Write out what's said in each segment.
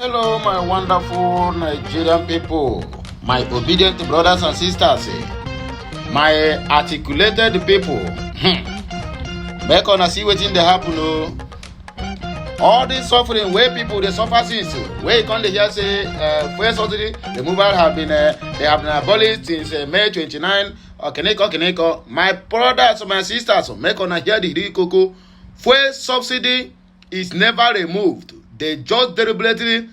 Hello, my wonderful Nigerian people, my obedient brothers and sisters, my articulated people. Make una see wetin dey happen o. All this suffering wey people dey suffer since, wey you come dey hear say fuel subsidy removal they have been abolished since May 29. Okeneko. My brothers and my sisters, make una hear the real koko. Fuel subsidy is never removed. They just deliberately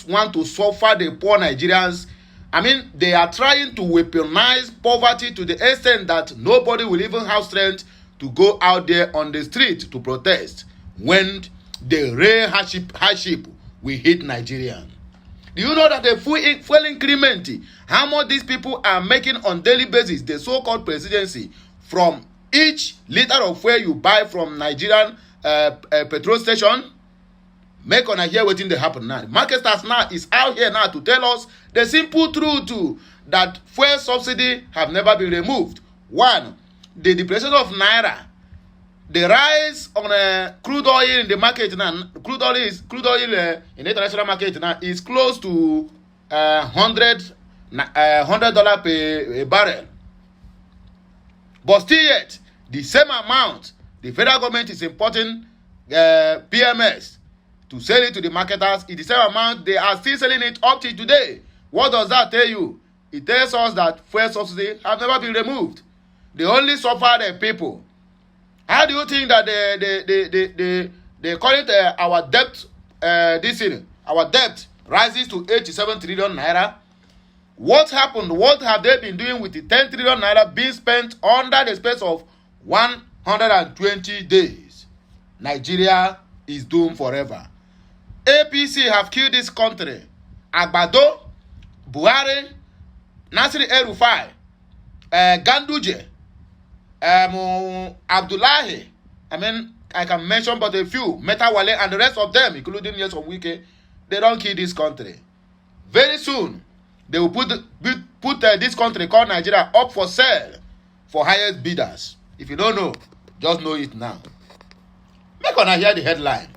want to suffer the poor Nigerians. I mean, they are trying to weaponize poverty to the extent that nobody will even have strength to go out there on the street to protest when the real hardship will hit Nigerians. Do you know that the fuel increment, how much these people are making on daily basis, the so-called presidency, from each liter of fuel you buy from Nigerian petrol station? Make una hear wetin dey happen now. Market stars now is out here now to tell us the simple truth too, that fuel subsidy have never been removed. One, the depreciation of naira, the rise on crude oil in the market now. Crude oil in the international market now is close to $100 per barrel. But still yet, the same amount the federal government is importing PMS to sell it to the marketers, in the same amount they are still selling it up till today. What does that tell you? It tells us that fuel subsidy have never been removed. They only suffer the people. How do you think that they call it our debt this year? Our debt rises to 87 trillion naira. What happened? What have they been doing with the 10 trillion naira being spent under the space of 120 days? Nigeria is doomed forever. APC have killed this country. Agbado, Buhari, Nasir El-Rufai, Ganduje, Abdullahi. I mean, I can mention but a few. Metawale and the rest of them, including Nyesom Wike, they don't kill this country. Very soon, they will put this country called Nigeria up for sale for highest bidders. If you don't know, just know it now. Make una hear the headline.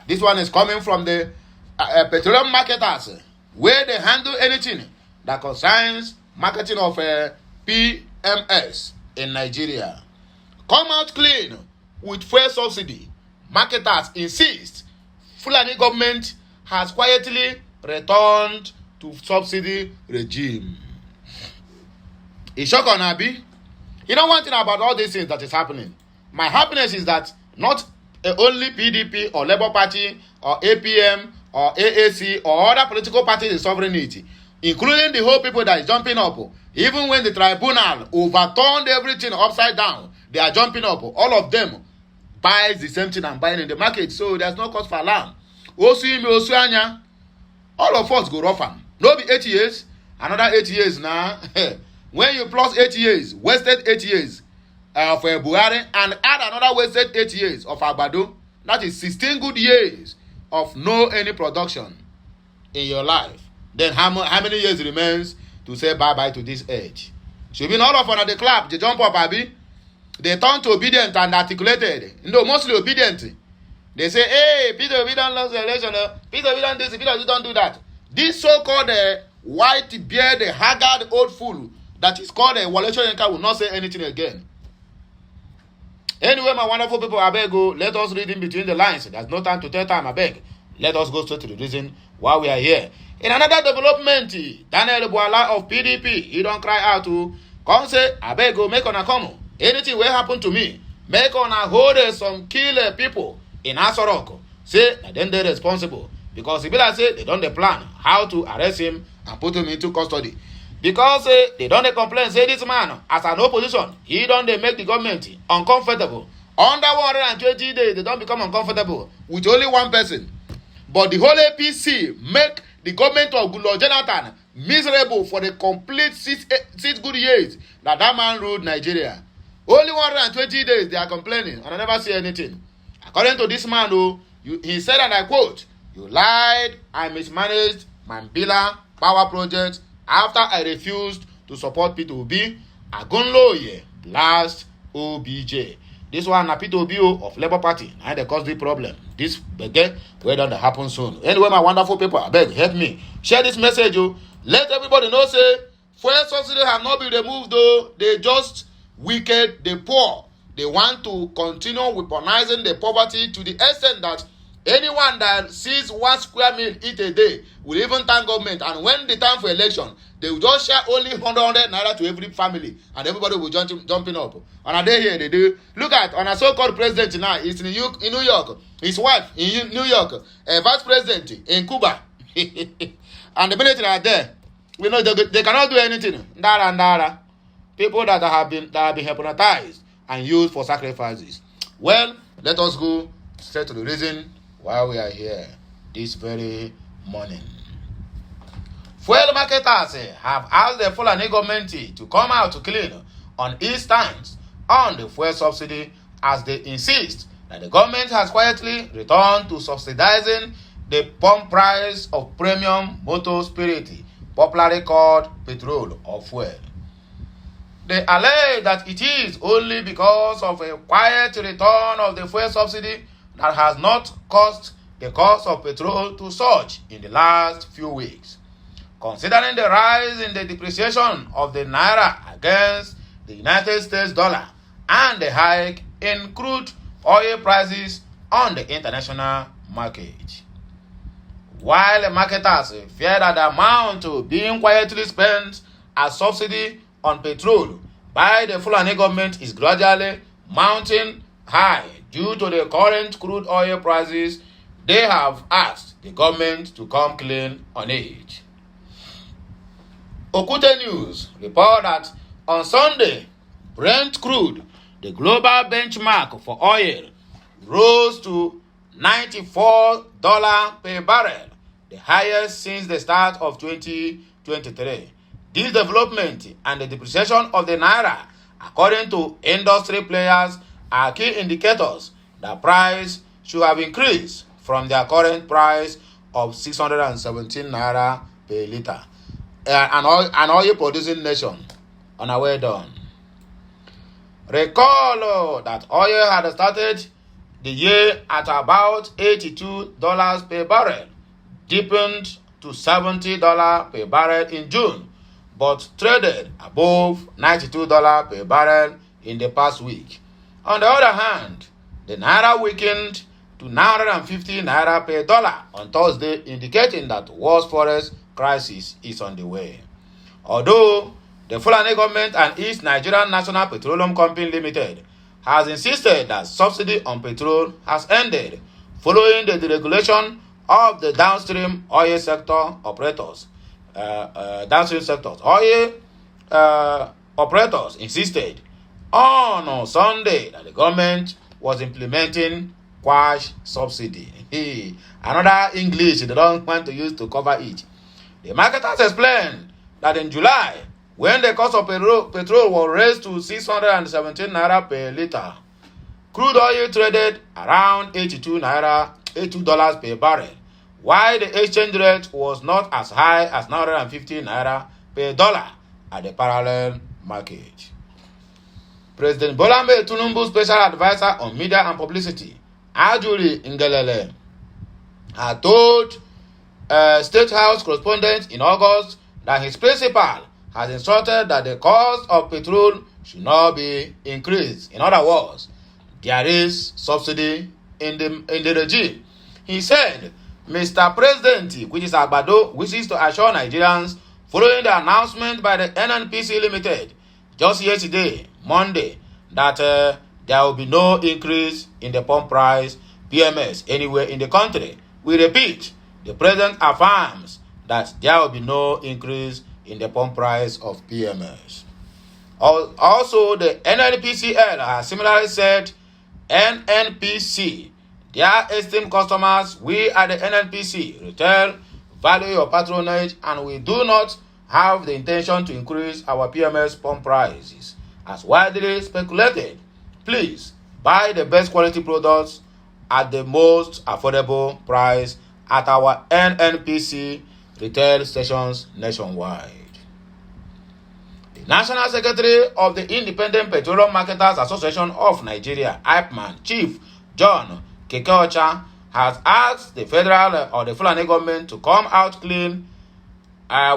This one is coming from the petroleum marketers, where they handle anything that concerns marketing of PMS in Nigeria. Come out clean with fuel subsidy. Marketers insist Fulani government has quietly returned to subsidy regime. It's shock on Abi. You know one thing about all these things that is happening? My happiness is that not only PDP or Labour Party or APM or AAC or other political parties is suffering it, including the whole people that is jumping up. Even when the tribunal overturned everything upside down, they are jumping up. All of them buys the same thing and buying in the market, so there's no cause for alarm. All of us go rough am. No be 8 years, another 8 years now. When you plus 8 years, wasted 8 years of Buhari, and add another wasted 8 years of Agbado, that is 16 good years of no any production in your life. Then how many years remains to say bye-bye to this age? Should be all of them the clap, they jump up, Abi. They turn to obedient and articulated. No, mostly obedient. They say, hey, Peter Obi don't lose the election. Peter Obi don't do this, Peter Obi don't do that. This so-called white beard, haggard old fool that is called Wole Soyinka will not say anything again. Anyway, my wonderful people, I beg you, let us read in between the lines. There's no time to tell time, I beg. Let us go straight to the reason why we are here. In another development, Daniel Buala of PDP, he don't cry out to come say, I beg you, make on a come. Anything will happen to me. Make on a hold some kill people in Asorok. Say, then they're responsible. Because if I say, they don't plan how to arrest him and put him into custody. Because they don't complain, say this man, as an opposition, he don't make the government uncomfortable. Under 120 days, they don't become uncomfortable with only one person. But the whole APC make the government of Goodluck Jonathan miserable for the complete six good years that man ruled Nigeria. Only 120 days they are complaining, and I never see anything. According to this man, he said, and I quote, "You lied and mismanaged Mambila power project after I refused to support P2B. Agunloye blast OBJ." This one na P2B of Labour Party. And they cause the problem. This again, where don't happen soon. Anyway, my wonderful people, I beg, help me. Share this message, oh. Let everybody know, say, fuel subsidy have not been removed, though. They just wicked the poor. They want to continue weaponizing the poverty to the extent that anyone that sees 1 square meal eat a day will even thank government. And when the time for election, they will just share only 100 naira to every family, and everybody will jumping up. On a day here, they do. Look at on a so-called president now. He's in New York. His wife in New York. A vice president in Cuba. And the military are there. We know they cannot do anything. Dara. People that have been hypnotized and used for sacrifices. Well, let us go straight to the reason why we are here this very morning. Fuel marketers have asked the Fulani government to come out to clean on its stance on the fuel subsidy, as they insist that the government has quietly returned to subsidizing the pump price of premium motor spirit, popularly called petrol or fuel. They allege that it is only because of a quiet return of the fuel subsidy that has not caused the cost of petrol to surge in the last few weeks. Considering the rise in the depreciation of the naira against the United States dollar and the hike in crude oil prices on the international market. While the marketers fear that the amount being quietly spent as subsidy on petrol by the Fulani government is gradually mounting high due to the current crude oil prices, they have asked the government to come clean on it. Okute News report that on Sunday, Brent crude, the global benchmark for oil, rose to $94 per barrel, the highest since the start of 2023. This development and the depreciation of the naira, according to industry players, are key indicators that price should have increased from their current price of 617 naira per litre. An oil producing nation. On our way done. Recall that oil had started the year at about $82 per barrel, deepened to $70 per barrel in June, but traded above $92 per barrel in the past week. On the other hand, the naira weakened to 950 naira per dollar on Thursday, indicating that worse forest crisis is on the way. Although the Fulani government and its Nigerian National Petroleum Company Limited has insisted that subsidy on petrol has ended following the deregulation of the downstream oil sector operators. Oil operators insisted on Sunday that the government was implementing quash subsidy. Another English they don't want to use to cover it. The marketers explained that in July, when the cost of petrol was raised to 617 naira per litre, crude oil traded around $82 per barrel, while the exchange rate was not as high as 950 naira per dollar at the parallel market. President Bola Tinubu's special advisor on media and publicity, Ajuri Ngelale, had told State House correspondents in August that his principal has instructed that the cost of petrol should not be increased. In other words, there is subsidy in the regime. He said, Mr. President, which is Agbado, wishes to assure Nigerians following the announcement by the NNPC Limited just yesterday, Monday, that there will be no increase in the pump price PMS anywhere in the country. We repeat, the president affirms that there will be no increase in the pump price of PMS. Also, the NNPCL has similarly said, NNPC, dear esteemed customers, we at the NNPC retail value your patronage and we do not have the intention to increase our PMS pump prices as widely speculated. Please buy the best quality products at the most affordable price at our NNPC retail stations nationwide. The National Secretary of the Independent Petroleum Marketers Association of Nigeria, IPMAN, Chief John Kekeocha, has asked the federal or the Fulani government to come out clean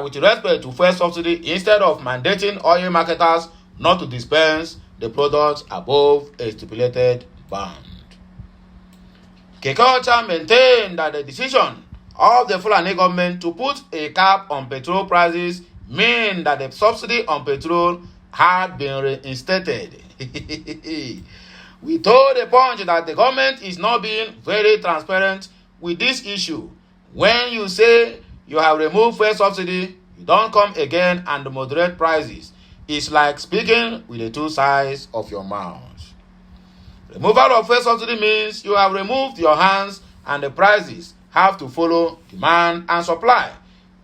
with respect to fuel subsidy instead of mandating oil marketers not to dispense the products above a stipulated band. Kekeocha maintained that the decision of the Fulani government to put a cap on petrol prices mean that the subsidy on petrol had been reinstated. We told the Punch that the government is not being very transparent with this issue. When you say you have removed fuel subsidy, you don't come again and moderate prices. It's like speaking with the two sides of your mouth. Removal of fuel subsidy means you have removed your hands and the prices have to follow demand and supply.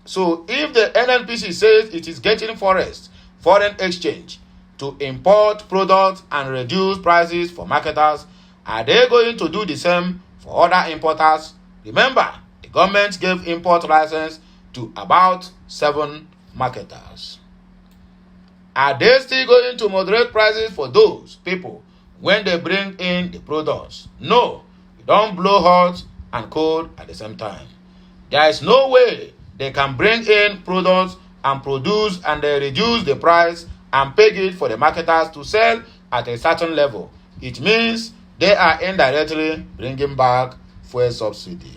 So if the NNPC says it is getting foreign exchange to import products and reduce prices for marketers, are they going to do the same for other importers? Remember, the government gave import license to about 7 marketers. Are they still going to moderate prices for those people when they bring in the products? No, you don't blow hot and cold at the same time. There is no way they can bring in products and produce and they reduce the price and peg it for the marketers to sell at a certain level. It means they are indirectly bringing back fuel subsidy.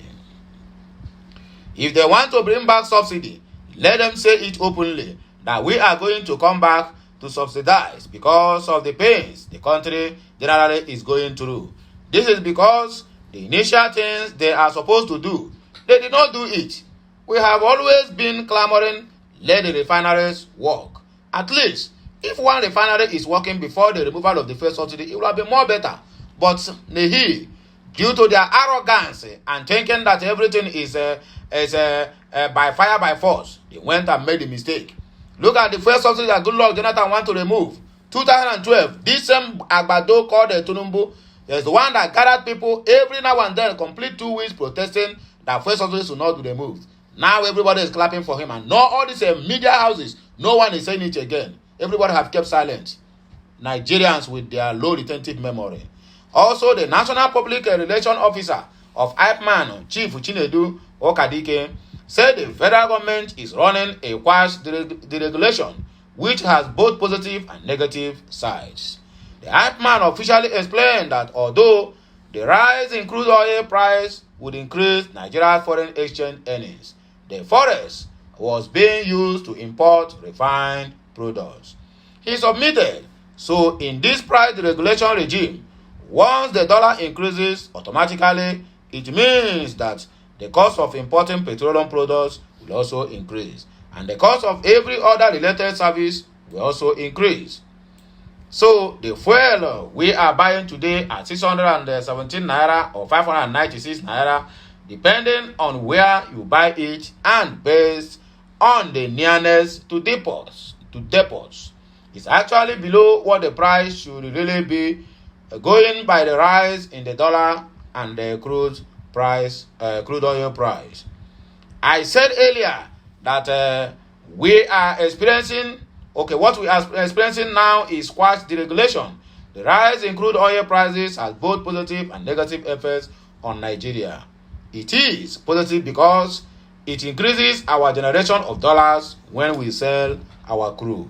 If they want to bring back subsidy, let them say it openly that we are going to come back to subsidize because of the pains the country generally is going through. This is because the initial things they are supposed to do, they did not do it. We have always been clamoring, let the refineries work. At least, if one refinery is working before the removal of the fuel subsidy, it will have been more better. But Nehi, due to their arrogance and thinking that everything is by fire by force, they went and made a mistake. Look at the fuel subsidy that good Lord Jonathan want to remove. 2012, this same Agbado called Tunumbu is the one that gathered people every now and then, complete 2 weeks protesting that fuel subsidy should not be removed. Now everybody is clapping for him, and not all these media houses, no one is saying it again. Everybody have kept silent. Nigerians with their low retentive memory. Also, the National Public Relations Officer of IPMAN, Chief Chinedu Okadike, said the federal government is running a quash deregulation, which has both positive and negative sides. The IPMAN officially explained that although the rise in crude oil price would increase Nigeria's foreign exchange earnings, the forest was being used to import refined products. He submitted, so in this price deregulation regime, once the dollar increases automatically, it means that the cost of importing petroleum products will also increase, and the cost of every other related service will also increase. So the fuel we are buying today at 617 naira or 596 naira, depending on where you buy it and based on the nearness to depots, it's actually below what the price should really be, going by the rise in the dollar and the crude oil price. I said earlier that we are experiencing, what we are experiencing now is quash deregulation. The rise in crude oil prices has both positive and negative effects on Nigeria. It is positive because it increases our generation of dollars when we sell our crude.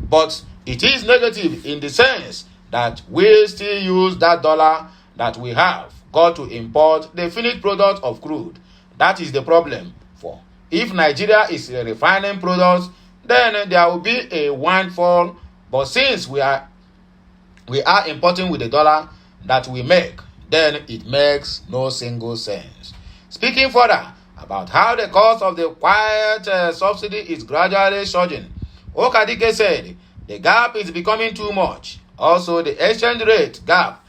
But it is negative in the sense that we still use that dollar that we have got to import the finished product of crude. That is the problem. For if Nigeria is refining products, then there will be a windfall. But since we are importing with the dollar that we make, then it makes no single sense. Speaking further about how the cost of the quiet subsidy is gradually surging, Okadike said the gap is becoming too much. Also, the exchange rate gap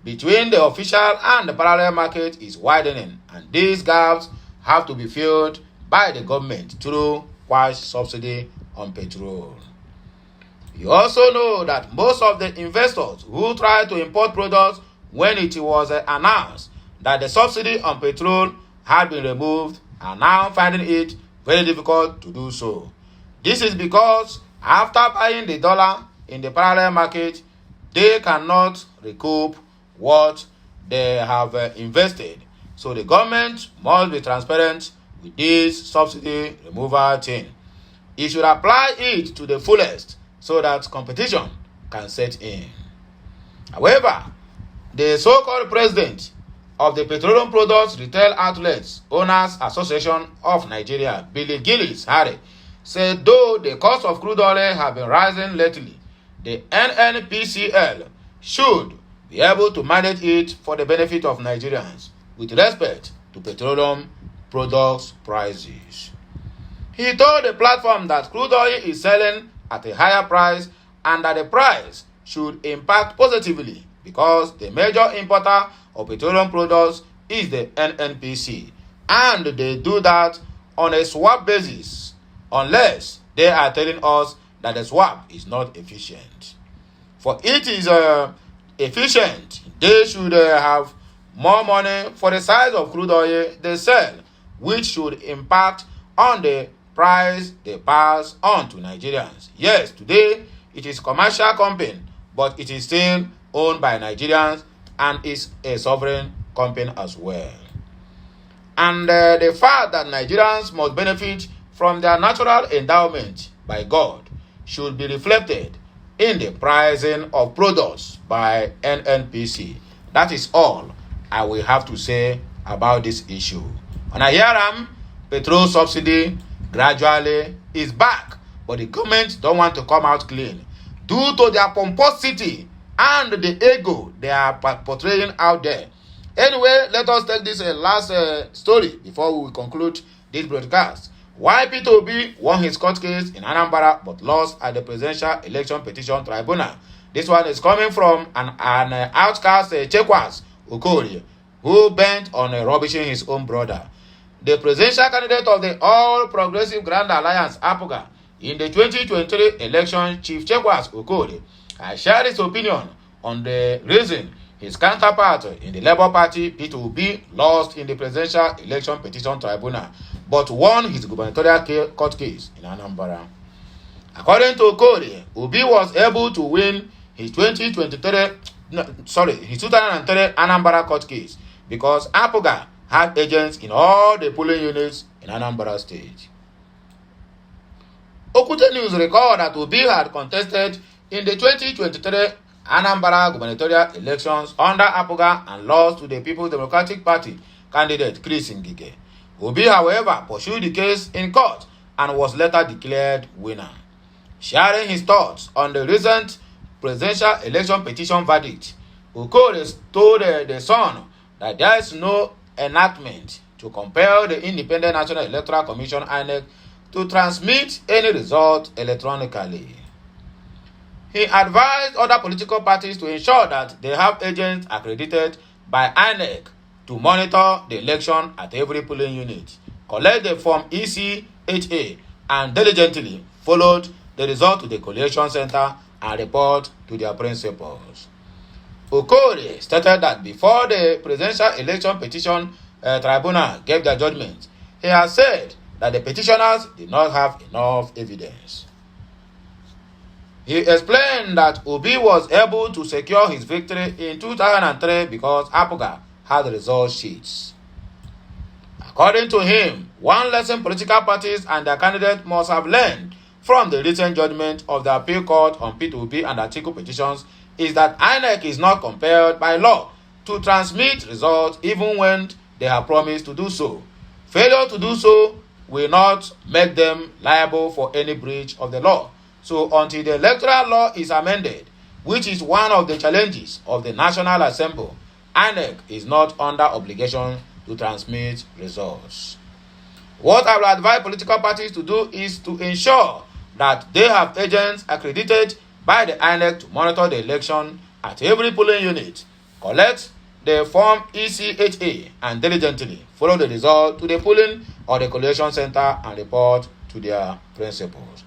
between the official and the parallel market is widening, and these gaps have to be filled by the government through quash subsidy on petrol. You also know that most of the investors who tried to import products when it was announced that the subsidy on petrol had been removed are now finding it very difficult to do so. This is because After buying the dollar in the parallel market, they cannot recoup what they have invested. So the government must be transparent with this subsidy removal thing. It should apply it to the fullest so that competition can set in. However, the so-called president of the Petroleum Products Retail Outlets Owners Association of Nigeria, Billy Gillis Harry, said though the cost of crude oil have been rising lately, the NNPCL should be able to manage it for the benefit of Nigerians with respect to petroleum products prices. He told the platform that crude oil is selling at a higher price and that the price should impact positively because the major importer of petroleum products is the NNPC, and they do that on a swap basis unless they are telling us that the swap is not efficient. For it is efficient, they should have more money for the size of crude oil they sell, which should impact on the price they pass on to Nigerians. Yes, today it is commercial company, but it is still owned by Nigerians and is a sovereign company as well. And the fact that Nigerians must benefit from their natural endowment by God should be reflected in the pricing of products by NNPC. That is all I will have to say about this issue. And I hear petrol subsidy gradually is back, but the government don't want to come out clean due to their pomposity and the ego they are portraying out there. Anyway, let us take this last story before we conclude this broadcast. Why Peter Obi won his court case in Anambra but lost at the Presidential Election Petition Tribunal. This one is coming from an outcast Chekwas Okorie, who bent on rubbishing his own brother. The presidential candidate of the All Progressive Grand Alliance, APC, in the 2023 election, Chief Chekwas Okorie has shared his opinion on the reason his counterpart in the Labour Party, Peter Obi, lost in the Presidential Election Petition Tribunal, but won his gubernatorial court case in Anambra. According to Okorie, Obi was able to win his 2023 Anambra court case because APC had agents in all the polling units in Anambra State. Okute News record that Obi had contested in the 2023 Anambra gubernatorial elections under APC and lost to the People's Democratic Party candidate Chris Ngige. Obi, however, pursued the case in court and was later declared winner. Sharing his thoughts on the recent presidential election petition verdict, Okorie told the Sun that there is no enactment to compel the Independent National Electoral Commission (INEC) to transmit any result electronically. He advised other political parties to ensure that they have agents accredited by INEC to monitor the election at every polling unit, collect the Form ECHA, and diligently followed the result to the collation center and report to their principals. Okorie stated that before the Presidential Election Petition Tribunal gave their judgment, he has said that the petitioners did not have enough evidence. He explained that Obi was able to secure his victory in 2003 because APC had result sheets. According to him, one lesson political parties and their candidates must have learned from the recent judgment of the appeal court on Peter Obi and Atiku petitions is that INEC is not compelled by law to transmit results even when they have promised to do so. Failure to do so will not make them liable for any breach of the law. So until the electoral law is amended, which is one of the challenges of the National Assembly, INEC is not under obligation to transmit results. What I will advise political parties to do is to ensure that they have agents accredited by the INEC to monitor the election at every polling unit, collect the Form ECHA, and diligently follow the result to the polling or the collation center and report to their principals.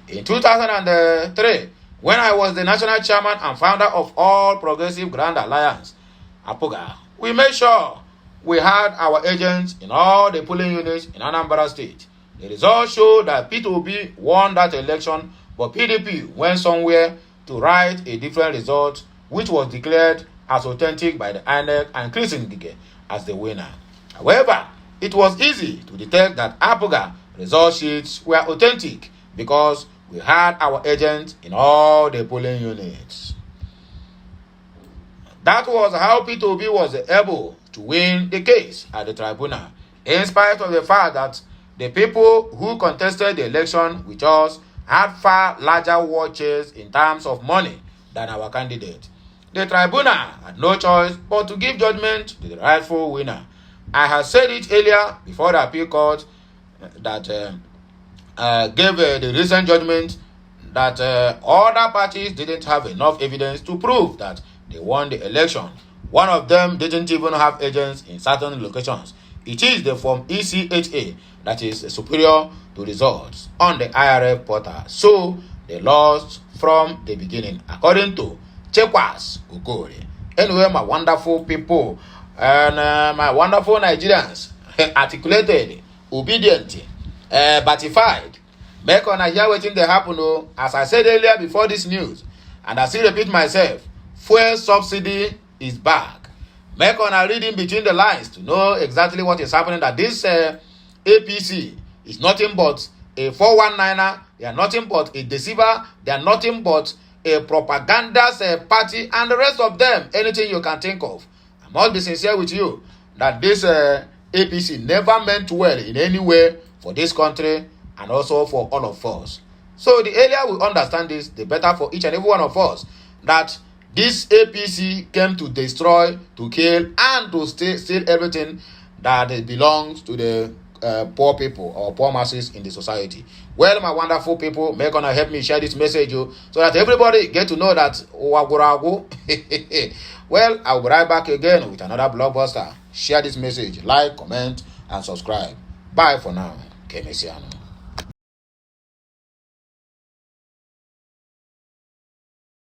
In 2003, when I was the national chairman and founder of All Progressive Grand Alliance, APC, we made sure we had our agents in all the polling units in Anambra State. The results showed that Peter Obi won that election But PDP went somewhere to write a different result, which was declared as authentic by the INEC and Chris Ngige as the winner. However, it was easy to detect that APOGA result sheets were authentic because we had our agents in all the polling units. That was how Peter Obi was able to win the case at the tribunal, in spite of the fact that the people who contested the election with us had far larger watches in terms of money than our candidate. The tribunal had no choice but to give judgment to the rightful winner. I had said it earlier before the appeal court that gave the recent judgment that other parties didn't have enough evidence to prove that they won the election. One of them didn't even have agents in certain locations. It is the Form ECHA that is superior to results on the IRF portal. So they lost from the beginning, according to Chekwas Ogori. Anyway, my wonderful people and my wonderful Nigerians, articulated, obedient, batified, make on hear wetin dey happen o. As I said earlier before this news, and I still repeat myself, fuel subsidy is back. Make on read in between the lines to know exactly what is happening, that this APC is nothing but a 419er, they are nothing but a deceiver, they are nothing but a propaganda party, and the rest of them, anything you can think of. I must be sincere with you that this APC never meant well in any way for this country and also for all of us. So the earlier we understand this, the better for each and every one of us, that this APC came to destroy, to kill, and to steal everything that belongs to the poor people or poor masses in the society. Well, my wonderful people, make gonna help me share this message so that everybody get to know that well, I'll be right back again with another blockbuster. Share this message, like, comment, and subscribe. Bye for now. Kemesiano.